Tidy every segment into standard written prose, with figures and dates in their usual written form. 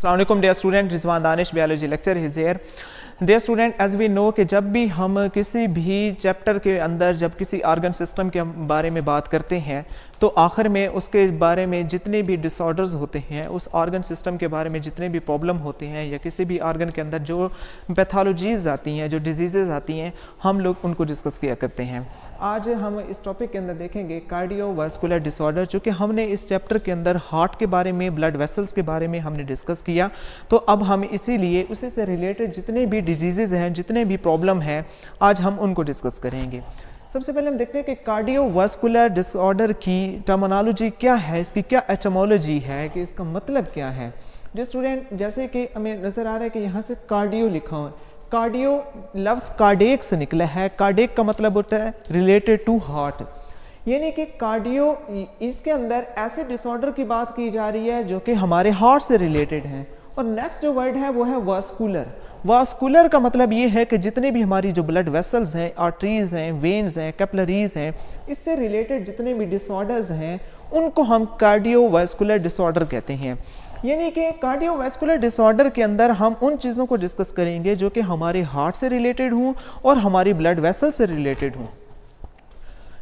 अस्सलाम वालेकुम dear student, Rizwan Danish biology lecture is here. Dear student, as we know कि जब भी हम किसी भी चैप्टर के अंदर जब किसी ऑर्गन सिस्टम के बारे में बात करते हैं तो आखिर में उसके बारे में जितने भी डिसऑर्डर्स होते हैं, उस ऑर्गन सिस्टम के बारे में जितने भी प्रॉब्लम होते हैं या किसी भी ऑर्गन के अंदर जो पैथोलॉजीज़ आती हैं, जो डिजीज़ आती हैं, हम लोग उनको डिस्कस किया करते हैं। आज हम इस टॉपिक के अंदर देखेंगे कार्डियोवास्कुलर डिसऑर्डर, चूँकि हमने इस चैप्टर के अंदर हार्ट के बारे में, ब्लड वेसल्स के बारे में हमने डिस्कस किया, तो अब हम इसीलिए उसी से रिलेटेड जितने भी डिजीज़ हैं, जितने भी प्रॉब्लम हैं, आज हम उनको डिस्कस करेंगे। सबसे पहले हम देखते हैं कि कार्डियोवास्कुलर डिसऑर्डर की टर्मिनोलॉजी क्या है, इसकी क्या एटमोलॉजी है, कि इसका मतलब क्या है। जो स्टूडेंट, जैसे कि हमें नज़र आ रहा है कि यहाँ से कार्डियो लिखा हुआ है, कार्डियो लफ्ज़ कार्डियक से निकला है। कार्डियक का मतलब होता है रिलेटेड टू हार्ट, यानी कि कार्डियो, इसके अंदर ऐसे डिसऑर्डर की बात की जा रही है जो कि हमारे हार्ट से रिलेटेड हैं। और नेक्स्ट जो वर्ड है वो है वास्कुलर। वास्कुलर का मतलब ये है कि जितने भी हमारी जो ब्लड वेसल्स हैं, आर्टरीज हैं, वेन्स हैं, कैपिलरीज हैं, इससे रिलेटेड जितने भी डिसऑर्डर्स हैं उनको हम कार्डियोवास्कुलर डिसऑर्डर कहते हैं। यानी कि कार्डियोवास्कुलर डिसऑर्डर के अंदर हम उन चीज़ों को डिस्कस करेंगे जो कि हमारे हार्ट से रिलेटेड हों और हमारी ब्लड वेसल से रिलेटेड हों।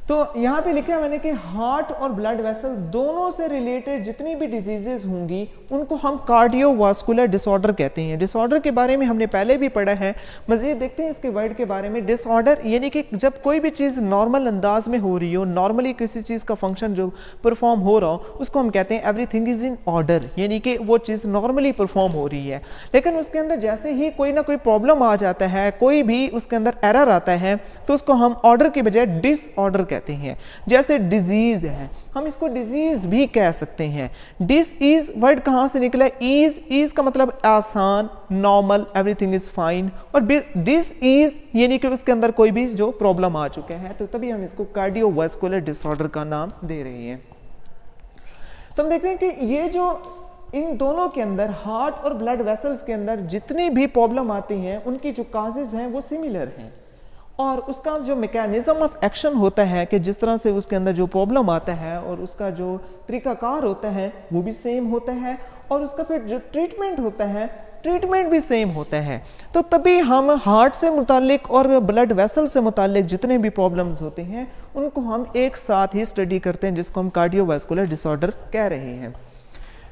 तो यहाँ पे लिखा है मैंने कि हार्ट और ब्लड वेसल दोनों से रिलेटेड जितनी भी डिजीजेज होंगी उनको हम कार्डियोवास्कुलर डिसऑर्डर कहते हैं। डिसऑर्डर के बारे में हमने पहले भी पढ़ा है, मज़ीद देखते हैं इसके वर्ड के बारे में। डिसऑर्डर यानी कि जब कोई भी चीज़ नॉर्मल अंदाज में हो रही हो, नॉर्मली किसी चीज़ का फंक्शन जो परफॉर्म हो रहा हो, उसको हम कहते हैं एवरीथिंग इज़ इन ऑर्डर, यानी कि वो चीज़ नॉर्मली परफॉर्म हो रही है। लेकिन उसके अंदर जैसे ही कोई ना कोई प्रॉब्लम आ जाता है, कोई भी उसके अंदर एरर आता है, तो उसको हम ऑर्डर की बजाय डिसऑर्डर कहते हैं। जैसे डिजीज है, हम इसको डिजीज भी कह सकते हैं। डिस इज वर्ड कहां से निकला? इज का मतलब आसान, नॉर्मल, एवरीथिंग इज फाइन। और डिस इज यानी कि उसके अंदर कोई भी जो प्रॉब्लम आ चुके हैं, तो तभी हम इसको कार्डियोवास्कुलर डिसऑर्डर का नाम दे रहे हैं। तो हम देखते हैं कि ये जो इन दोनों के अंदर, हार्ट और ब्लड वेसल्स के अंदर जितनी भी प्रॉब्लम आती हैं, उनकी जो काजेज हैं वो सिमिलर हैं, और उसका जो मैकेनिज्म ऑफ एक्शन होता है कि जिस तरह से उसके अंदर जो प्रॉब्लम आता है और उसका जो तरीकाकार होता है वो भी सेम होता है, और उसका फिर जो ट्रीटमेंट होता है, ट्रीटमेंट भी सेम होता है। तो तभी हम हार्ट से मुतालिक और ब्लड वेसल से मुतालिक जितने भी प्रॉब्लम्स होते हैं उनको हम एक साथ ही स्टडी करते हैं, जिसको हम कार्डियोवास्कुलर डिसऑर्डर कह रहे हैं।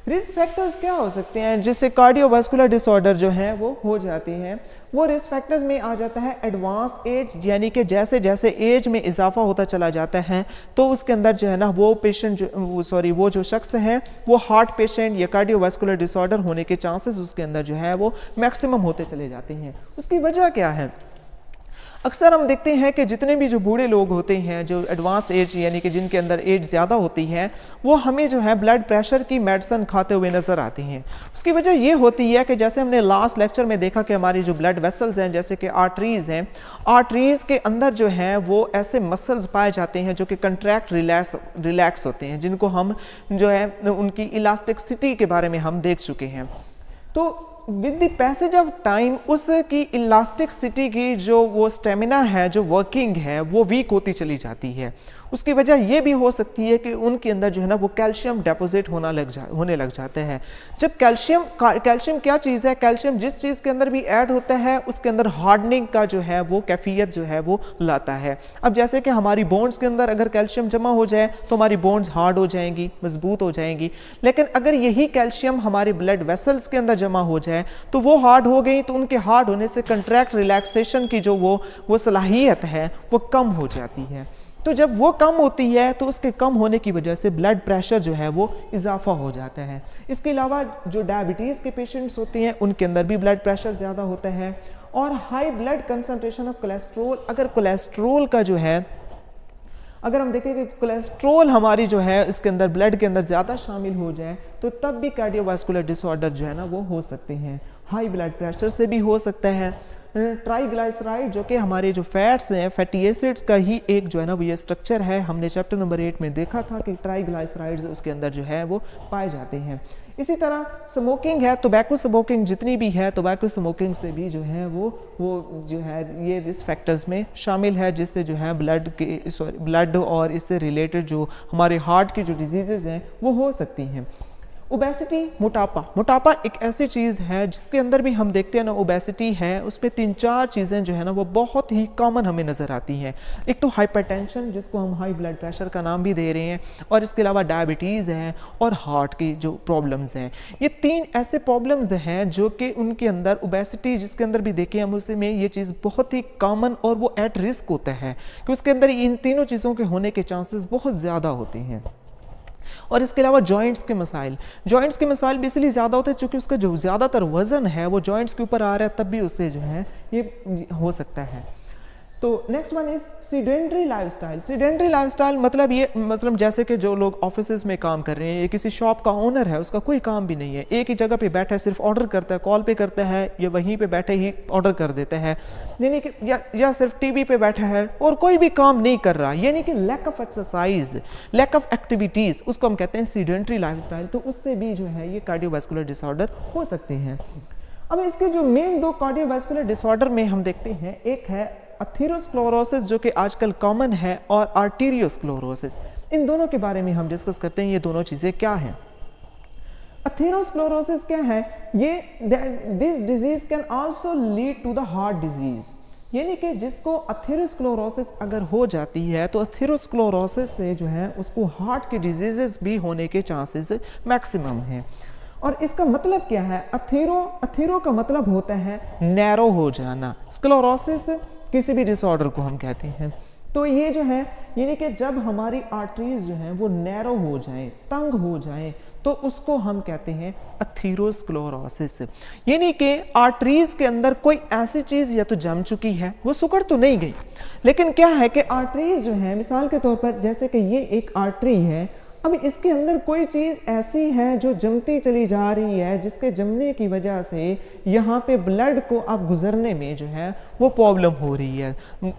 रिस्क फैक्टर्स क्या हो सकते हैं जिससे कार्डियोवास्कुलर डिसऑर्डर जो है वो हो जाती हैं? वो रिस्क फैक्टर्स में आ जाता है एडवांस एज, यानी कि जैसे जैसे एज में इजाफा होता चला जाता है तो उसके अंदर जो है ना वो पेशेंट वो जो शख्स है वो हार्ट पेशेंट या कार्डियोवास्कुलर डिसऑर्डर होने के चांसेस उसके अंदर जो है वो मैक्सिमम होते चले जाते हैं। उसकी वजह क्या है? अक्सर हम देखते हैं कि जितने भी जो बूढ़े लोग होते हैं, जो एडवांस एज यानी कि जिनके अंदर एज ज़्यादा होती है, वो हमें जो है ब्लड प्रेशर की मेडिसिन खाते हुए नज़र आती हैं। उसकी वजह ये होती है कि जैसे हमने लास्ट लेक्चर में देखा कि हमारी जो ब्लड वेसल्स हैं, जैसे कि आर्टरीज़ हैं, आर्टरीज़ के अंदर जो है वो ऐसे मसल्स पाए जाते हैं जो कि कंट्रैक्ट रिलैक्स होते हैं, जिनको हम जो है उनकी इलास्टिसिटी के बारे में हम देख चुके हैं। तो with the passage of time उसकी इलास्टिसिटी की जो वो स्टेमिना है, जो वर्किंग है, वो वीक होती चली जाती है। उसकी वजह ये भी हो सकती है कि उनके अंदर जो है ना वो कैल्शियम डिपॉजिट होने लग जाते हैं। जब कैल्शियम क्या चीज़ है? कैल्शियम जिस चीज़ के अंदर भी ऐड होता है उसके अंदर हार्डनिंग का जो है वो कैफियत जो है वो लाता है। अब जैसे कि हमारी बोन्स के अंदर अगर कैल्शियम जमा हो जाए तो हमारी बोन्स हार्ड हो जाएंगी, मजबूत हो जाएंगी। लेकिन अगर यही कैल्शियम हमारे ब्लड वेसल्स के अंदर जमा हो जाए तो वो हार्ड हो गई, तो उनके हार्ड होने से कंट्रैक्ट रिलैक्सेशन की जो वो सलाहियत है वो कम हो जाती है। तो जब वो कम होती है तो उसके कम होने की वजह से ब्लड प्रेशर जो है वो इजाफा हो जाता है। इसके अलावा जो डायबिटीज़ के पेशेंट्स होते हैं उनके अंदर भी ब्लड प्रेशर ज़्यादा होता है, और high blood concentration of cholesterol, अगर कोलेस्ट्रोल का जो है, अगर हम देखें कि कोलेस्ट्रोल हमारी जो है इसके अंदर ब्लड के अंदर ज़्यादा शामिल हो जाए तो तब भी कार्डियोवास्कुलर डिसऑर्डर जो है ना वो हो सकते हैं। हाई ब्लड प्रेशर से भी हो सकता है। ट्राइग्लाइसराइड जो कि हमारे जो फैट्स हैं, फैटी एसिड्स का ही एक जो है ना वो ये स्ट्रक्चर है, हमने चैप्टर नंबर 8 में देखा था कि ट्राइग्लाइसराइड्स उसके अंदर जो है वो पाए जाते हैं। इसी तरह स्मोकिंग है, टोबैको स्मोकिंग जितनी भी है, टोबैको स्मोकिंग से भी जो है वो जो है ये रिस्क फैक्टर्स में शामिल है, जिससे जो है ब्लड और इससे रिलेटेड जो हमारे हार्ट की जो डिजीज़ेज़ हैं वो हो सकती हैं। ओबेसिटी, मोटापा। मोटापा एक ऐसी चीज़ है जिसके अंदर भी हम देखते हैं ना, ओबेसिटी है उसमें 3-4 चीज़ें जो है ना वो बहुत ही कॉमन हमें नज़र आती हैं। एक तो हाइपरटेंशन, जिसको हम हाई ब्लड प्रेशर का नाम भी दे रहे हैं, और इसके अलावा डायबिटीज़ है और हार्ट की जो प्रॉब्लम्स हैं। ये 3 ऐसे प्रॉब्लम्स हैं जो कि उनके अंदर ओबेसिटी जिसके अंदर भी देखें हम, उसमें ये चीज़ बहुत ही कॉमन और वो एट रिस्क होता है कि उसके अंदर इन तीनों चीज़ों के होने के चांसेस बहुत ज़्यादा होते हैं। और इसके अलावा जॉइंट्स के मसाइल, जॉइंट्स के मसाइल भी इसलिए ज़्यादा होते हैं क्योंकि उसका जो ज़्यादातर वज़न है वो जॉइंट्स के ऊपर आ रहा है, तब भी उससे जो है ये हो सकता है। तो next one is sedentary lifestyle. Sedentary lifestyle मतलब ये, मतलब जैसे कि जो लोग ऑफिस में काम कर रहे हैं, ये किसी शॉप का ओनर है, उसका कोई काम भी नहीं है, एक ही जगह पे बैठा है, सिर्फ ऑर्डर करता है, कॉल पे करता है या वहीं पे बैठे ही ऑर्डर कर देता है, यानी कि या सिर्फ टीवी पे बैठा है और कोई भी काम नहीं कर रहा, यानी कि lack of exercise, lack of activities, उसको हम कहते हैं सीडेंटरी लाइफस्टाइल। तो उससे भी जो है ये कार्डियोवास्कुलर डिसऑर्डर हो सकते हैं। अब इसके जो मेन 2 कार्डियोवास्कुलर डिसऑर्डर में हम देखते हैं, एक है अथेरोस्क्लेरोसिस जो कि आजकल कॉमन है, और आर्टेरियोस्क्लेरोसिस। इन दोनों के बारे में हम डिस्कस करते हैं, ये दोनों चीज़ें क्या हैं। अथेरोस्क्लेरोसिस क्या है? ये this disease can also lead to the heart disease, यानी कि जिसको अथेरोस्क्लेरोसिस अगर हो जाती है तो अथेरोस्क्लेरोसिस से जो है उसको हार्ट की डिजीजेस भी होने के चांसेस मैक्सिमम हैं। और इसका मतलब क्या है? अथेरो का मतलब होता है नैरो हो जाना, स्क्लेरोसिस किसी भी डिसऑर्डर को हम कहते हैं। तो ये जो है, यानी कि जब हमारी आर्टरीज जो हैं वो नैरो हो जाएं, तंग हो जाएं, तो उसको हम कहते हैं अथेरोस्क्लेरोसिस। यानी कि आर्टरीज के अंदर कोई ऐसी चीज़ या तो जम चुकी है, वो सुकड़ तो नहीं गई, लेकिन क्या है कि आर्टरीज जो है, मिसाल के तौर पर जैसे कि ये एक आर्टरी है, अब इसके अंदर कोई चीज़ ऐसी है जो जमती चली जा रही है, जिसके जमने की वजह से यहाँ पे ब्लड को अब गुजरने में जो है वो प्रॉब्लम हो रही है,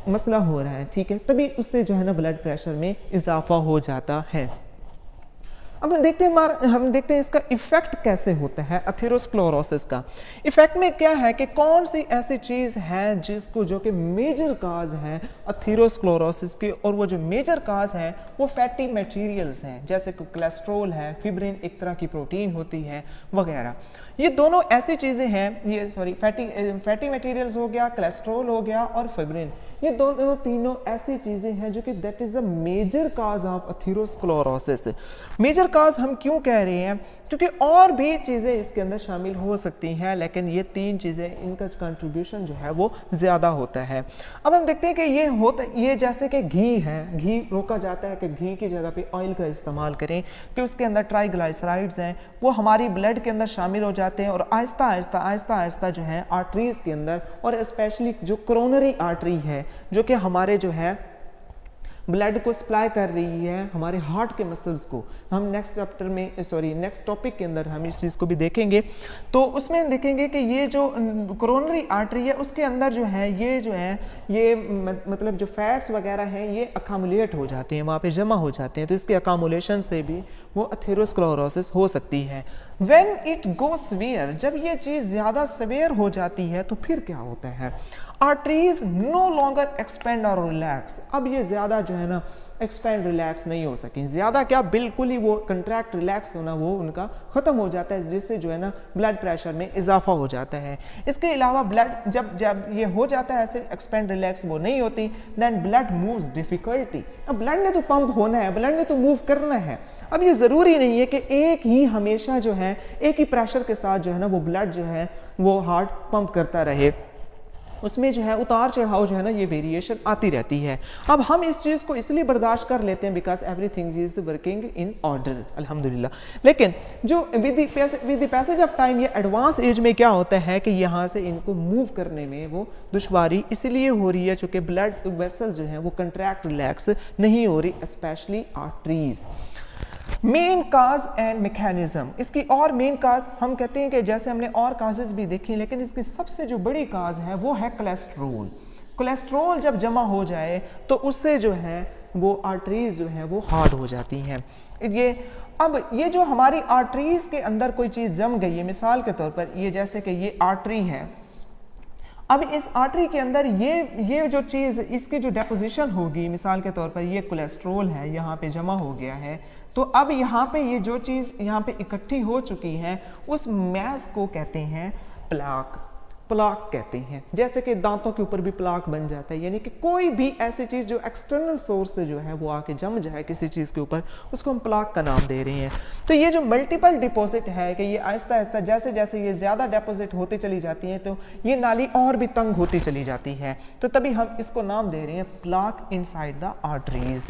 मसला हो रहा है, ठीक है, तभी उससे जो है ना ब्लड प्रेशर में इजाफा हो जाता है। अब हम देखते हैं इसका इफेक्ट कैसे होता है अथेरोस्क्लेरोसिस का। इफेक्ट में क्या है कि कौन सी ऐसी चीज़ है जिसको, जो कि मेजर काज है अथेरोस्क्लेरोसिस की, और वो जो मेजर काज है वो फैटी मटेरियल्स हैं, जैसे कि कोलेस्ट्रॉल है, फिब्रिन एक तरह की प्रोटीन होती है वगैरह। ये दोनों ऐसी चीज़ें हैं, ये फैटी मटेरियल्स हो गया, कोलेस्ट्रॉल हो गया और फिब्रिन, ये दोनों तीनों ऐसी चीज़ें हैं जो कि that is the major cause of atherosclerosis. Major cause हम क्यों कह रहे हैं? क्योंकि और भी चीज़ें इसके अंदर शामिल हो सकती हैं, लेकिन ये 3 चीज़ें, इनका कंट्रीब्यूशन जो है वो ज़्यादा होता है। अब हम देखते हैं कि ये जैसे कि घी है, घी रोका जाता है कि घी की जगह पे ऑयल का इस्तेमाल करें, कि उसके अंदर ट्राइग्लाइसराइड्स हैं, वो हमारी ब्लड के अंदर शामिल हो जाते हैं, और आहिस्ता आहिस्ता जो है आर्टरीज के अंदर, और स्पेशली जो कोरोनरी आर्टरी है जो कि हमारे जो है ब्लड को सप्लाई कर रही है हमारे हार्ट के मसल्स को, हम नेक्स्ट टॉपिक के अंदर हम इस चीज़ को भी देखेंगे। तो उसमें देखेंगे कि ये जो कोरोनरी आर्टरी है उसके अंदर जो है ये मतलब जो फैट्स वगैरह हैं ये अकामुलेट हो जाते हैं, वहाँ पे जमा हो जाते हैं, तो इसके अकामुलेशन से भी वो अथेरोस्क्लेरोसिस हो सकती है। व्हेन इट गो सीवियर, जब ये चीज़ ज़्यादा सीवियर हो जाती है तो फिर क्या होता है? आर्टरीज नो लॉन्गर एक्सपेंड और रिलैक्स, अब ये ज़्यादा जो है ना एक्सपेंड रिलैक्स नहीं हो सकें, ज़्यादा क्या, बिल्कुल ही वो कंट्रैक्ट रिलैक्स होना वो उनका ख़त्म हो जाता है, जिससे जो है ना ब्लड प्रेशर में इजाफा हो जाता है। इसके अलावा ब्लड जब ये हो जाता है ऐसे एक्सपेंड रिलैक्स वो नहीं होती, देन ब्लड मूव्स डिफिकल्टी। अब ब्लड ने तो पंप होना है, ब्लड ने तो मूव करना है। अब ये ज़रूरी नहीं है कि एक ही हमेशा जो है एक ही प्रेशर के साथ जो है ना वो ब्लड जो है वो हार्ट पंप करता रहे, उसमें जो है उतार चढ़ाव जो है ना ये वेरिएशन आती रहती है। अब हम इस चीज़ को इसलिए बर्दाश्त कर लेते हैं because everything is working in order, अल्हम्दुलिल्लाह। लेकिन जो with the passage of time, ये एडवांस एज में क्या होता है कि यहाँ से इनको मूव करने में वो दुश्वारी इसलिए हो रही है क्योंकि ब्लड वेसल जो है वो कंट्रैक्ट रिलैक्स नहीं हो रही, specially arteries. Main cause and mechanism, इसकी और मेन काज हम कहते हैं कि जैसे हमने और काजेस भी देखी, लेकिन इसकी सबसे जो बड़ी काज है वो है कोलेस्ट्रोल। कोलेस्ट्रोल जब जमा हो जाए तो उससे जो है वो आर्टरीज जो है वो हार्ड हो जाती हैं। ये जो हमारी आर्टरीज के अंदर कोई चीज़ जम गई है, मिसाल के तौर पर ये जैसे कि ये आर्टरी है, अब इस आर्टरी के अंदर ये जो चीज़, इसकी जो डेपोजिशन होगी, मिसाल के तौर पर ये कोलेस्ट्रोल है, यहाँ पे जमा हो गया है, तो अब यहाँ पे ये जो चीज़ यहाँ पे इकट्ठी हो चुकी है उस मैस को कहते हैं प्लाक। प्लाक कहते हैं। जैसे कि दांतों के ऊपर भी प्लाक बन जाता है, यानी कि कोई भी ऐसी चीज़ जो एक्सटर्नल सोर्स से जो है वो आके जम जाए किसी चीज़ के ऊपर, उसको हम प्लाक का नाम दे रहे हैं। तो ये जो मल्टीपल डिपॉजिट है कि ये आहिस्ता आहिस्ता जैसे जैसे ये ज़्यादा डिपॉजिट होती चली जाती है तो ये नाली और भी तंग होती चली जाती है, तो तभी हम इसको नाम दे रहे हैं प्लाक इनसाइड द आर्टरीज।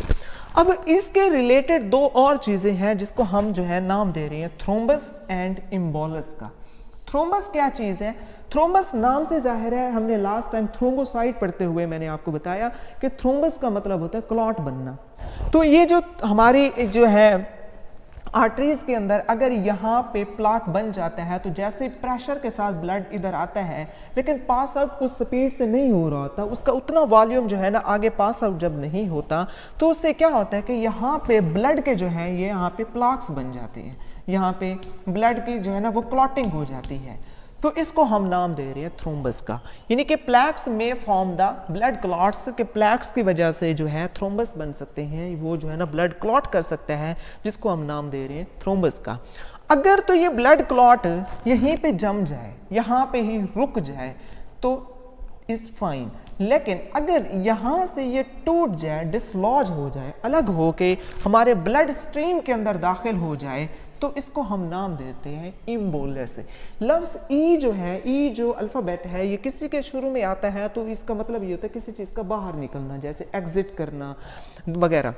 अब इसके रिलेटेड दो और चीज़ें हैं जिसको हम जो है नाम दे रहे हैं थ्रोम्बस एंड इम्बोलस का। थ्रोम्बस क्या चीज़ है? थ्रोम्बस नाम से जाहिर है, हमने लास्ट टाइम थ्रोम्बोसाइट पढ़ते हुए मैंने आपको बताया कि थ्रोम्बस का मतलब होता है क्लॉट बनना। तो ये जो हमारी जो है आर्टरीज के अंदर अगर यहाँ पे प्लाक बन जाता है तो जैसे प्रेशर के साथ ब्लड इधर आता है लेकिन पास आउट उस स्पीड से नहीं हो रहा होता, उसका उतना वॉल्यूम जो है ना आगे पास आउट जब नहीं होता तो उससे क्या होता है कि यहाँ पे ब्लड के जो है ये यहाँ पे प्लाक्स बन जाते हैं, यहाँ पे ब्लड की जो है ना वो क्लॉटिंग हो जाती है। तो इसको हम नाम दे रहे हैं थ्रोम्बस का, यानी कि प्लैक्स में फॉर्म द ब्लड क्लॉट्स के प्लैक्स की वजह से जो है थ्रोम्बस बन सकते हैं, वो जो है ना ब्लड क्लॉट कर सकते हैं, जिसको हम नाम दे रहे हैं थ्रोम्बस का। अगर तो ये ब्लड क्लॉट यहीं पे जम जाए, यहाँ पे ही रुक जाए तो इज फाइन, लेकिन अगर यहाँ से ये टूट जाए, डिसलॉज हो जाए, अलग हो के हमारे ब्लड स्ट्रीम के अंदर दाखिल हो जाए तो इसको हम नाम देते हैं इम्बोलस। लफ्ज़ ई जो है, ई जो अल्फ़ाबेट है, ये किसी के शुरू में आता है तो इसका मतलब ये होता है किसी चीज़ का बाहर निकलना, जैसे एग्जिट करना वगैरह।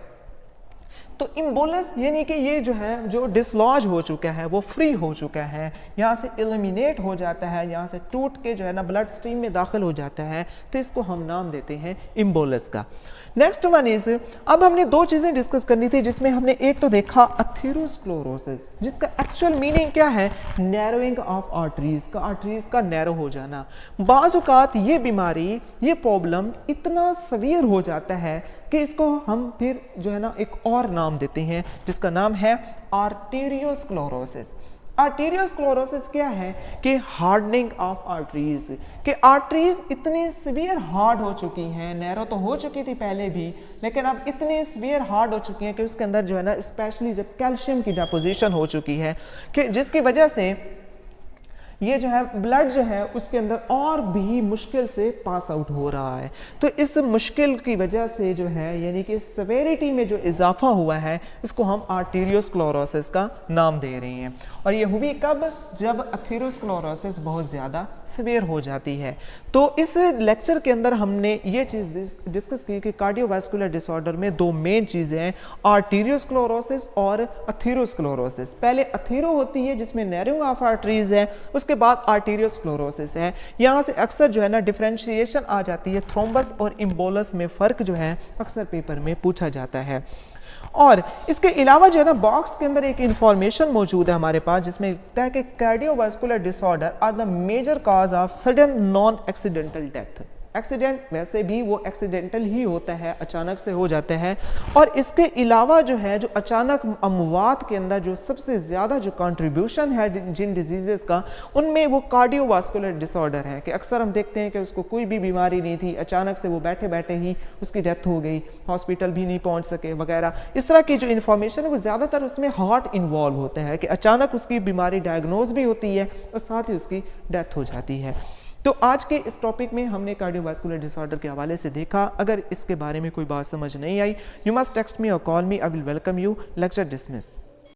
तो इम्बोलस यानी कि ये जो है जो डिसलॉज हो चुका है, वो फ्री हो चुका है, यहाँ से एलिमिनेट हो जाता है, यहाँ से टूट के जो है ना ब्लड स्ट्रीम में दाखिल हो जाता है, तो इसको हम नाम देते हैं इम्बोलस का। नेक्स्ट वन इज, अब हमने दो चीज़ें डिस्कस करनी थी जिसमें हमने एक तो देखा अथेरोस्क्लेरोसिस, जिसका एक्चुअल मीनिंग क्या है, नैरोइंग ऑफ आर्टरीज का, आर्टरीज का नैरो हो जाना। बाज़ औक़ात ये बीमारी, ये प्रॉब्लम इतना सवियर हो जाता है कि इसको हम फिर जो है ना एक और नाम देते हैं जिसका नाम है आर्टेरियोस्क्लेरोसिस। आर्टेरियोस्क्लेरोसिस क्या है कि हार्डनिंग ऑफ आर्टरीज, कि आर्टरीज इतनी सीवियर हार्ड हो चुकी हैं, नैरो तो हो चुकी थी पहले भी लेकिन अब इतनी सीवियर हार्ड हो चुकी हैं कि उसके अंदर जो है ना स्पेशली जब कैल्शियम की डिपोजिशन हो चुकी है कि जिसकी वजह से ये जो है ब्लड जो है उसके अंदर और भी मुश्किल से पास आउट हो रहा है। तो इस मुश्किल की वजह से जो है यानी कि सेवेरिटी में जो इजाफा हुआ है इसको हम आर्टेरियोस्क्लेरोसिस का नाम दे रहे हैं। और ये हुई कब, जब अथेरोस्क्लेरोसिस बहुत ज़्यादा सीवियर हो जाती है। तो इस लेक्चर के अंदर हमने ये चीज़ डिस्कस की कि कार्डियोवास्कुलर डिसऑर्डर में दो मेन चीज़ें हैं, आर्टेरियोस्क्लेरोसिस और अथेरोस्क्लेरोसिस। पहले अथेरो होती है जिसमें नैरोइंग ऑफ आर्टरीज है, उसके बाद आर्टेरियोस्क्लेरोसिस है। यहाँ से अक्सर जो है ना डिफरेंशिएशन आ जाती है, थ्रोम्बस और इम्बोलस में फ़र्क जो है अक्सर पेपर में पूछा जाता है। और इसके अलावा जो है ना बॉक्स के अंदर एक इंफॉर्मेशन मौजूद है हमारे पास जिसमें लिखता है कि cardiovascular disorder are the major cause of sudden non accidental death. Accident वैसे भी वो एक्सीडेंटल ही होता है, अचानक से हो जाते हैं। और इसके अलावा जो है जो अचानक अमवात के अंदर जो सबसे ज़्यादा जो कंट्रीब्यूशन है जिन डिजीज़ का, उनमें वो कार्डियोवास्कुलर डिसऑर्डर है कि अक्सर हम देखते हैं कि उसको कोई भी बीमारी नहीं थी, अचानक से वो बैठे बैठे ही उसकी डेथ हो गई, हॉस्पिटल भी नहीं पहुंच सके वगैरह। इस तरह की जो इन्फॉर्मेशन है वो ज़्यादातर उसमें हार्ट इन्वॉल्व होता है कि अचानक उसकी बीमारी डायग्नोज भी होती है और साथ ही उसकी डेथ हो जाती है। तो आज के इस टॉपिक में हमने कार्डियोवास्कुलर डिसऑर्डर के हवाले से देखा। अगर इसके बारे में कोई बात समझ नहीं आई, यू मस्ट टेक्स्ट मी और call me, I will welcome you. Lecture dismiss.